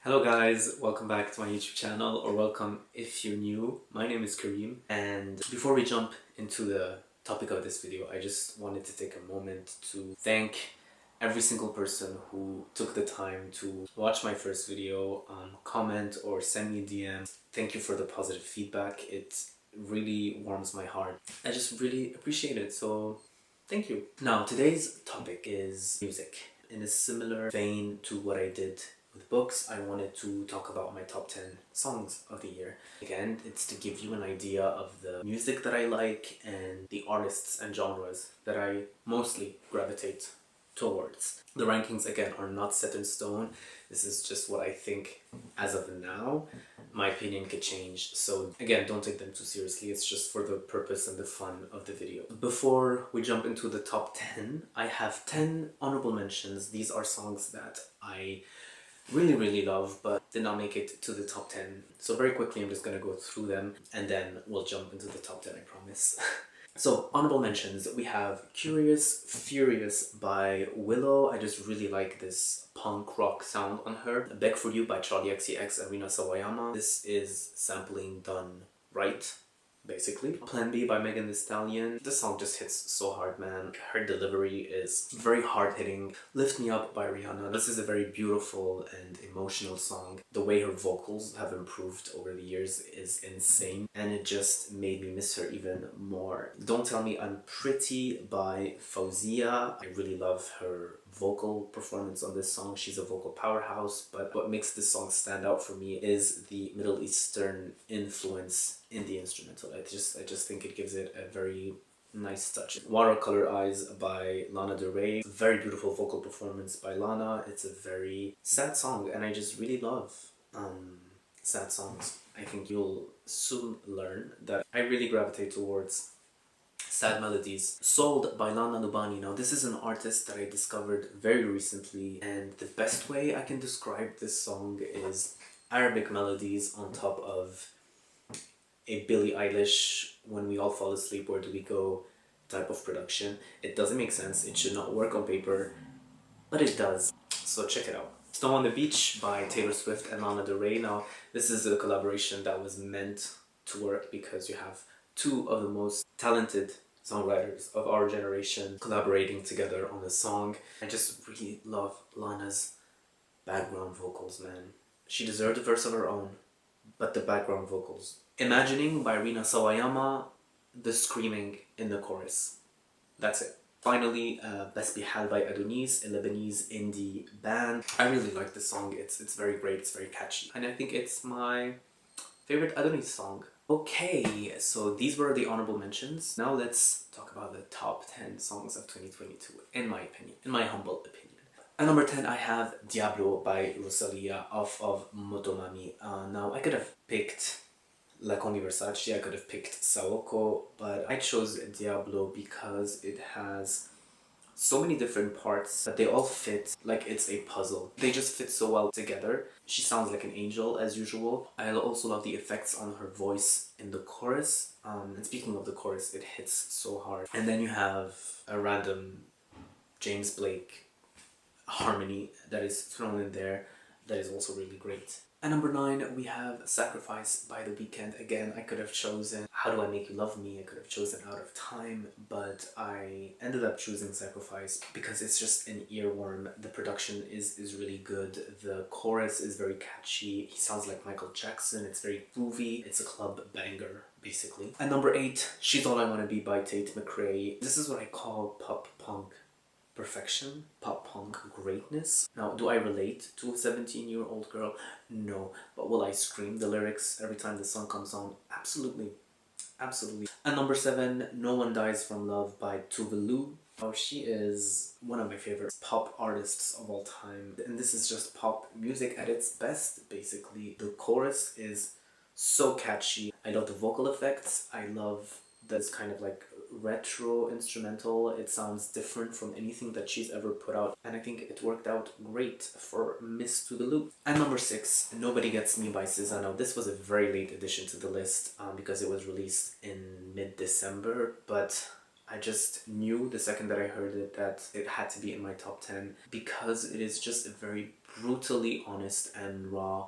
Hello guys, welcome back to my YouTube channel, or welcome if you're new. My name is Kareem, and before we jump into the topic of this video, I just wanted to take a moment to thank every single person who took the time to watch my first video, comment or send me a DM. Thank you for the positive feedback. It really warms my heart. I just really appreciate it, so thank you. Now, today's topic is music. In a similar vein to what I did with books, I wanted to talk about my top 10 songs of the year. Again, it's to give you an idea of the music that I like and the artists and genres that I mostly gravitate towards. The rankings, again, are not set in stone. This is just what I think as of now. My opinion could change, so again, don't take them too seriously. It's just for the purpose and the fun of the video. Before we jump into the top 10, I have 10 honorable mentions. These are songs that I really love but did not make it to the top 10. So very quickly I'm just gonna go through them and then we'll jump into the top 10, I promise. So honorable mentions, we have Curious Furious by Willow. I just really like this punk rock sound on her. Beg For You by Charli XCX and Rina Sawayama. This is sampling done right, basically. Plan B by Megan Thee Stallion. This song just hits so hard, man. Her delivery is very hard-hitting. Lift Me Up by Rihanna. This is a very beautiful and emotional song. The way her vocals have improved over the years is insane, and it just made me miss her even more. Don't Tell Me I'm Pretty by Fauzia. I really love her vocal performance on this song. She's a vocal powerhouse, but what makes this song stand out for me is the Middle Eastern influence in the instrumental. I just think it gives it a very nice touch. Watercolor Eyes by Lana Del Rey. Very beautiful vocal performance by Lana. It's a very sad song, and I just really love sad songs. I think you'll soon learn that I really gravitate towards sad melodies. Sold by Lana Nubani. Now this is an artist that I discovered very recently, and the best way I can describe this song is Arabic melodies on top of a Billie Eilish When We All Fall Asleep Where Do We Go type of production. It doesn't make sense, it should not work on paper, but it does, so check it out. Snow on the Beach by Taylor Swift and Lana Del Rey. Now this is a collaboration that was meant to work because you have two of the most talented songwriters of our generation collaborating together on a song. I just really love Lana's background vocals, man. She deserved a verse of her own, but the background vocals. Imagining by Rina Sawayama, the screaming in the chorus. That's it. Finally, Best Bihal by Adonis, a Lebanese indie band. I really like this song. It's very great, it's very catchy, and I think it's my favorite Adonis song. Okay, so these were the honorable mentions. Now let's talk about the top 10 songs of 2022, in my opinion, in my humble opinion. At number 10, I have Diablo by Rosalia off of Motomami. Now, I could have picked La Combi Versace, I could have picked Saoko, but I chose Diablo because it has so many different parts that they all fit like it's a puzzle. They just fit so well together. She sounds like an angel as usual. I also love the effects on her voice in the chorus. And speaking of the chorus, it hits so hard. And then you have a random James Blake harmony that is thrown in there that is also really great. At number 9, we have Sacrifice by The Weeknd. Again, I could have chosen How Do I Make You Love Me, I could have chosen Out of Time, but I ended up choosing Sacrifice because it's just an earworm. The production is really good, the chorus is very catchy, he sounds like Michael Jackson, it's very groovy, it's a club banger, basically. At number 8, She's All I Wanna Be by Tate McRae. This is what I call pop punk perfection, pop punk greatness. Now, do I relate to a 17-year-old girl? No. But will I scream the lyrics every time the song comes on? Absolutely. Absolutely. At number 7, No One Dies From Love by Tuvalu. Oh, she is one of my favorite pop artists of all time. And this is just pop music at its best, basically. The chorus is so catchy. I love the vocal effects. I love this kind of like retro instrumental. It sounds different from anything that she's ever put out, and I think it worked out great for Miss Tuvalu. At number 6, Nobody Gets Me by SZA. Now this was a very late addition to the list because it was released in mid-December, but I just knew the second that I heard it that it had to be in my top 10 because it is just a very brutally honest and raw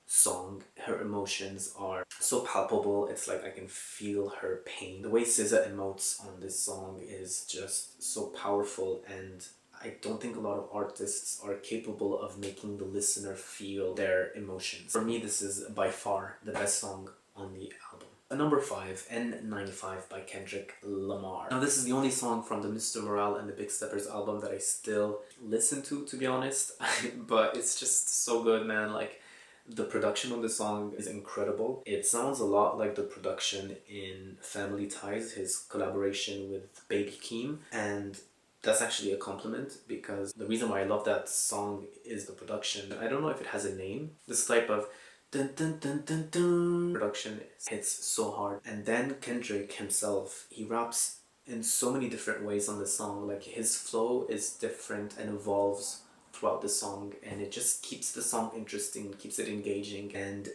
song. Her emotions are so palpable. It's like I can feel her pain. The way SZA emotes on this song is just so powerful, and I don't think a lot of artists are capable of making the listener feel their emotions. For me, this is by far the best song on the album. Number 5, N95 by Kendrick Lamar. Now this is the only song from the Mr. Morale and the Big Steppers album that I still listen to be honest. But it's just so good, man. Like, the production on the song is incredible. It sounds a lot like the production in Family Ties, his collaboration with Baby Keem, and that's actually a compliment because the reason why I love that song is the production. I don't know if it has a name. This type of dun dun dun dun dun production hits so hard. And then Kendrick himself, he raps in so many different ways on the song. Like, his flow is different and evolves throughout the song, and it just keeps the song interesting, keeps it engaging. And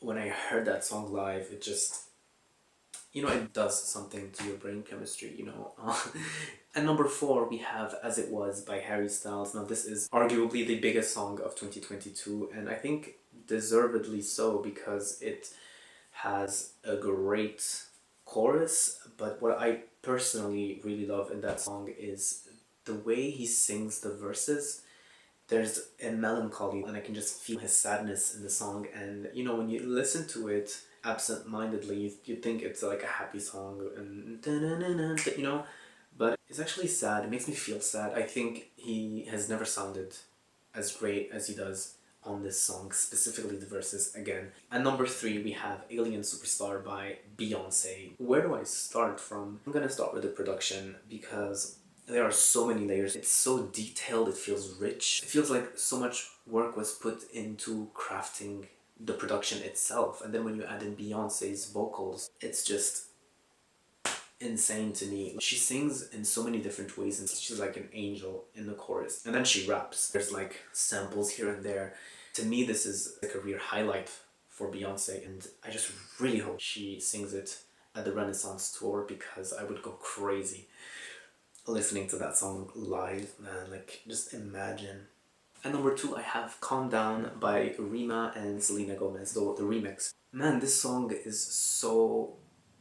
when I heard that song live, it just, you know, it does something to your brain chemistry, you know. And number 4, we have As It Was by Harry Styles. Now this is arguably the biggest song of 2022, and I think deservedly so because it has a great chorus. But what I personally really love in that song is the way he sings the verses. There's a melancholy, and I can just feel his sadness in the song. And you know, when you listen to it absent-mindedly, you think it's like a happy song, and you know, but it's actually sad. It makes me feel sad. I think he has never sounded as great as he does on this song, specifically the verses again. And number 3, we have Alien Superstar by Beyonce. Where do I start from? I'm gonna start with the production because there are so many layers. It's so detailed, it feels rich. It feels like so much work was put into crafting the production itself. And then when you add in Beyonce's vocals, it's just insane to me. She sings in so many different ways, and she's like an angel in the chorus. And then she raps. There's like samples here and there. To me, this is a career highlight for Beyonce, and I just really hope she sings it at the Renaissance tour because I would go crazy listening to that song live, man. Like, just imagine. And number 2, I have Calm Down by Rima and Selena Gomez, the remix. Man, this song is so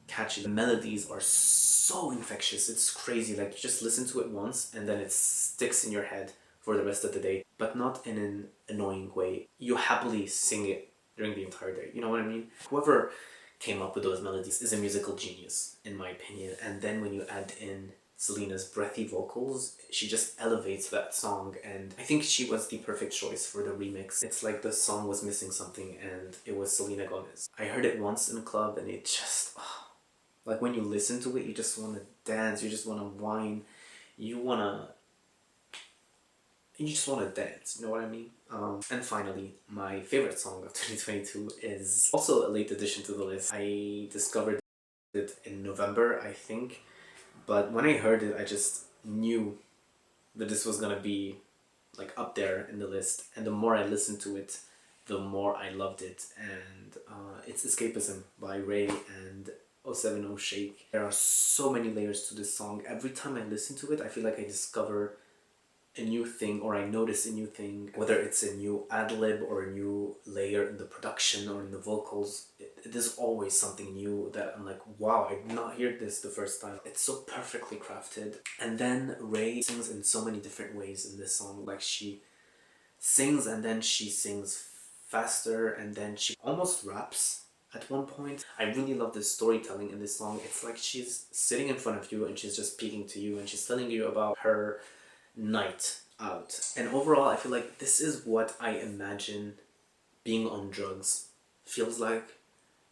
catchy. The melodies are so infectious. It's crazy. Like, you just listen to it once and then it sticks in your head for the rest of the day, but not in an annoying way. You happily sing it during the entire day. You know what I mean? Whoever came up with those melodies is a musical genius, in my opinion. And then when you add in Selena's breathy vocals, she just elevates that song, and I think she was the perfect choice for the remix. It's like the song was missing something and it was Selena Gomez. I heard it once in a club and it just, like, when you listen to it, you just want to dance, you just want to whine, you just want to dance, you know what I mean? And finally, my favorite song of 2022 is also a late addition to the list. I discovered it in November, I think. But when I heard it, I just knew that this was gonna be like up there in the list. And the more I listened to it, the more I loved it. And it's Escapism by Ray and 070 Shake. There are so many layers to this song. Every time I listen to it, I feel like I discover a new thing, or I notice a new thing, whether it's a new ad-lib or a new layer in the production or in the vocals. There's always something new that I'm like, wow, I did not hear this the first time. It's so perfectly crafted. And then Ray sings in so many different ways in this song. Like, she sings and then she sings faster and then she almost raps at one point. I really love the storytelling in this song. It's like she's sitting in front of you and she's just speaking to you and she's telling you about her night out. And overall, I feel like this is what I imagine being on drugs feels like.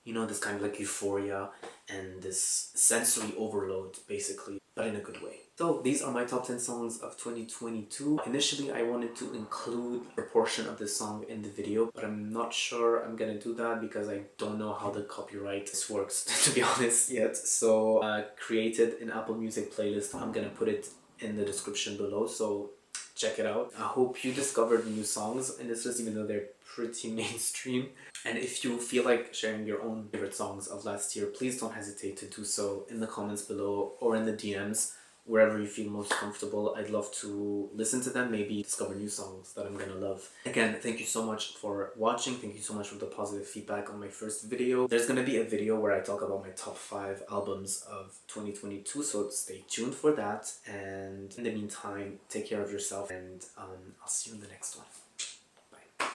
You know, this kind of like euphoria and this sensory overload, basically, but in a good way. So these are my top 10 songs of 2022. Initially, I wanted to include a portion of this song in the video, but I'm not sure I'm gonna do that because I don't know how the copyright works, to be honest, yet. So created an Apple Music playlist. I'm gonna put it in the description below, so check it out. I hope you discovered new songs in this list, even though they're pretty mainstream. And if you feel like sharing your own favorite songs of last year, please don't hesitate to do so in the comments below or in the DMs, wherever you feel most comfortable. I'd love to listen to them, maybe discover new songs that I'm gonna love. Again, thank you so much for watching. Thank you so much for the positive feedback on my first video. There's gonna be a video where I talk about my top 5 albums of 2022, so stay tuned for that. And in the meantime, take care of yourself, and I'll see you in the next one.